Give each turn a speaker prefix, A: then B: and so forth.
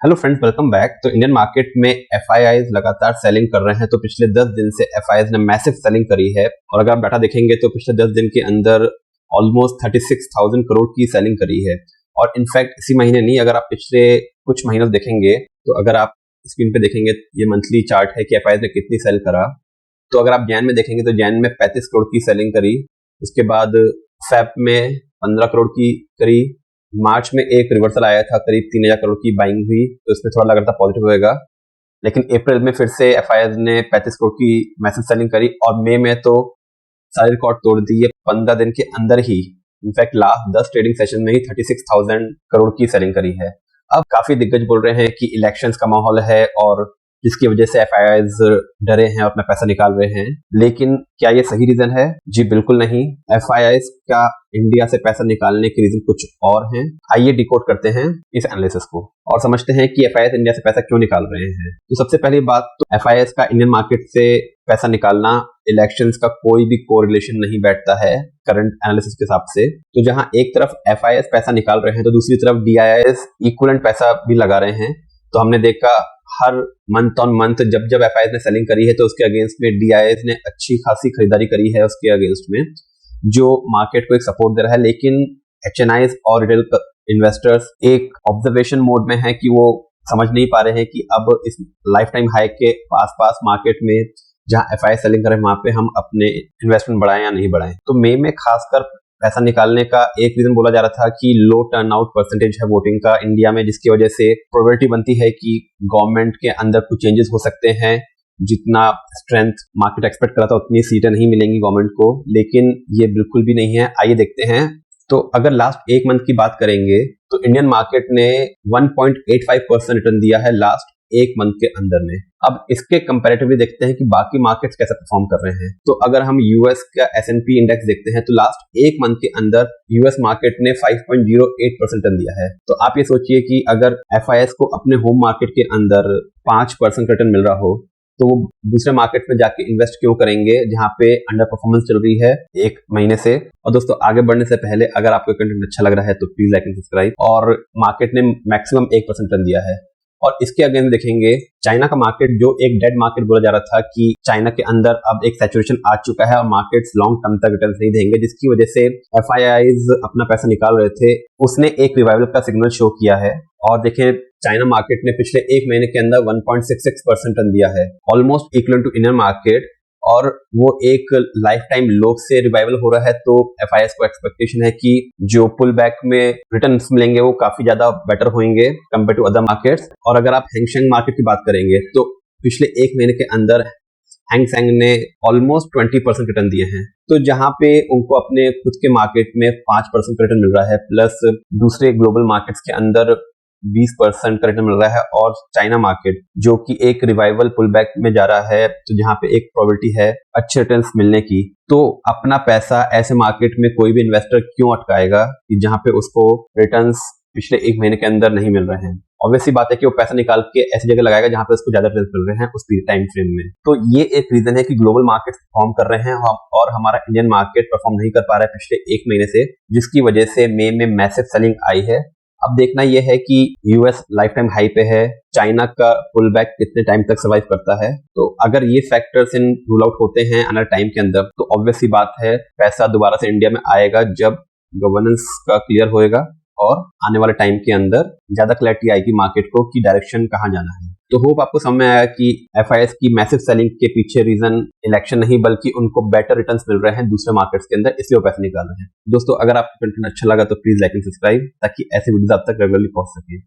A: Hello friends, welcome back. तो Indian market में FIIs लगातार सेलिंग कर रहे हैं। तो पिछले 10 दिन से एफआईआईज ने मैसिव सेलिंग करी है और अगर आप डाटा देखेंगे तो पिछले 10 दिन के अंदर ऑलमोस्ट 36,000 करोड़ की सेलिंग करी है। और इनफैक्ट इसी महीने नहीं, अगर आप पिछले कुछ महीनों देखेंगे तो अगर आप स्क्रीन पे देखेंगे ये मंथली चार्ट है कि एफआईआईज ने कितनी सेल करा। तो अगर आप जैन में देखेंगे तो जैन में 35 करोड़ की सेलिंग करी, उसके बाद फेब में 15 करोड़ की करी, मार्च में एक रिवर्सल आया था, करीब 3,000 करोड़ की बाइंग हुई, तो इसमें थोड़ा लग रहा था पॉजिटिव होएगा। लेकिन अप्रैल में फिर से एफआईआईज ने 35 करोड़ की मैसिव सेलिंग करी और मई में तो सारे रिकॉर्ड तोड़ दिए 15 दिन के अंदर ही। इनफैक्ट लास्ट 10 ट्रेडिंग सेशन में ही 36,000 करोड़ की सेलिंग करी है। अब काफी दिग्गज बोल रहे हैं कि इलेक्शंस का माहौल है और जिसकी वजह से एफआईआईज डरे हैं और अपना पैसा निकाल रहे हैं। लेकिन क्या ये सही रीजन है? जी बिल्कुल नहीं। एफआईआईज का इंडिया से पैसा निकालने के रीजन कुछ और हैं। आइए डिकोड करते हैं इस एनालिसिस को और समझते हैं कि एफआईआईज इंडिया से पैसा क्यों निकाल रहे हैं। तो सबसे पहली बात, तो एफआईआईज का इंडियन मार्केट से पैसा निकालना इलेक्शंस का कोई भी कोरिलेशन नहीं बैठता है करंट एनालिसिस के हिसाब से। तो जहां एक तरफ एफआईआईज पैसा निकाल रहे हैं तो दूसरी तरफ डीआईआईज इक्विवेलेंट पैसा भी लगा रहे हैं। तो हमने देखा हर मंथ ऑन मंथ जब जब एफआईआईज ने सेलिंग करी है तो उसके अगेंस्ट में डीआईआईज ने अच्छी खासी खरीदारी करी है उसके अगेंस्ट में, जो मार्केट को एक सपोर्ट दे रहा है। लेकिन एचएनआईज और रिटेल इन्वेस्टर्स एक ऑब्जर्वेशन मोड में है कि वो समझ नहीं पा रहे हैं कि अब इस लाइफ टाइम हाई के पास मार्केट में जहां एफआईआई सेलिंग करें वहां पे हम अपने इन्वेस्टमेंट बढ़ाएं या नहीं बढ़ाएं। तो मई में खासकर पैसा निकालने का एक रीजन बोला जा रहा था कि लो टर्न आउट परसेंटेज है वोटिंग का इंडिया में, जिसकी वजह से प्रोबेबिलिटी बनती है कि गवर्नमेंट के अंदर कुछ चेंजेस हो सकते हैं। जितना स्ट्रेंथ मार्केट एक्सपेक्ट करा था उतनी सीटें नहीं मिलेंगी गवर्नमेंट को, लेकिन ये बिल्कुल भी नहीं है। आइए देखते हैं। तो अगर लास्ट एक मंथ की बात करेंगे तो इंडियन मार्केट ने 1.85% रिटर्न दिया है लास्ट एक मंथ के अंदर में। अब इसके कंपैरेटिवली देखते हैं कि बाकी मार्केट्स कैसे परफॉर्म कर रहे हैं। तो अगर हम यूएस का S&P इंडेक्स देखते हैं तो लास्ट एक मंथ के अंदर यूएस मार्केट ने 5.08% रिटर्न दिया है। तो आप ये सोचिए कि अगर एफआईआईज को अपने होम मार्केट के अंदर 5% रिटर्न मिल रहा हो तो वो दूसरे मार्केट में जाके इन्वेस्ट क्यों करेंगे जहां पे अंडर परफॉर्मेंस चल रही है एक महीने से। और दोस्तों, आगे बढ़ने से पहले अगर आपको कंटेंट अच्छा लग रहा है तो प्लीज लाइक एंड सब्सक्राइब। और मार्केट ने मैक्सिमम 1% रिटर्न दिया है। और इसके अगेंस्ट देखेंगे चाइना का मार्केट, जो एक डेड मार्केट बोला जा रहा था कि चाइना के अंदर अब एक सैचुरेशन आ चुका है और मार्केट्स लॉन्ग टर्म तक रिटर्न नहीं देंगे, जिसकी वजह से एफआईआईज अपना पैसा निकाल रहे थे। उसने एक रिवाइवल का सिग्नल शो किया है। और देखें, चाइना मार्केट ने पिछले एक महीने के अंदर 1.66% रिटर्न दिया है, almost equal to Indian market. और वो एक लाइफ टाइम लो से रिवाइवल हो रहा है। तो एफआईआईज को एक्सपेक्टेशन है कि जो पुल बैक में रिटर्न्स मिलेंगे वो काफी ज्यादा बेटर होंगे कंपेयर टू अदर मार्केट्स। और अगर आप हैंगसेंग मार्केट की बात करेंगे तो पिछले एक महीने के अंदर हैंगसेंग ने ऑलमोस्ट 20% रिटर्न दिए हैं। तो जहां पे उनको अपने खुद के मार्केट में 5% रिटर्न मिल रहा है, प्लस दूसरे ग्लोबल मार्केट्स के अंदर 20% का रिटर्न मिल रहा है, और चाइना मार्केट जो कि एक रिवाइवल पुल बैक में जा रहा है, तो जहां पे एक प्रोबेबिलिटी है अच्छे रिटर्न्स मिलने की, तो अपना पैसा ऐसे मार्केट में कोई भी इन्वेस्टर क्यों अटकाएगा कि जहां पे उसको रिटर्न्स पिछले एक महीने के अंदर नहीं मिल रहे हैं। ऑब्वियसली बात है कि वो पैसा निकाल के ऐसी जगह लगाएगा जहां पे उसको ज्यादा रिटर्न मिल रहे हैं उस टाइम फ्रेम में। तो ये एक रीजन है कि ग्लोबल मार्केट परफॉर्म कर रहे हैं और हमारा इंडियन मार्केट परफॉर्म नहीं कर पा रहा है पिछले एक महीने से, जिसकी वजह से मई में मैसिव सेलिंग आई है। अब देखना यह है कि यूएस लाइफ टाइम हाई पे है, चाइना का पुल बैक कितने टाइम तक सर्वाइव करता है। तो अगर ये फैक्टर्स इन रूल आउट होते हैं अनदर टाइम के अंदर तो ऑब्वियसली बात है पैसा दोबारा से इंडिया में आएगा जब गवर्नेंस का क्लियर होएगा और आने वाले टाइम के अंदर ज्यादा क्लैरिटी आएगी मार्केट को कि डायरेक्शन कहाँ जाना है। तो होप आपको समझ में आया कि एफआईआईज की मैसिव सेलिंग के पीछे रीजन इलेक्शन नहीं बल्कि उनको बेटर रिटर्न्स मिल रहे हैं दूसरे मार्केट्स के अंदर, इसलिए वो पैसे निकाल रहे हैं। दोस्तों, अगर आपको कंटेंट अच्छा लगा तो प्लीज लाइक एंड सब्सक्राइब ताकि ऐसे वीडियोस आप तक रेगुलरली पहुंच सके।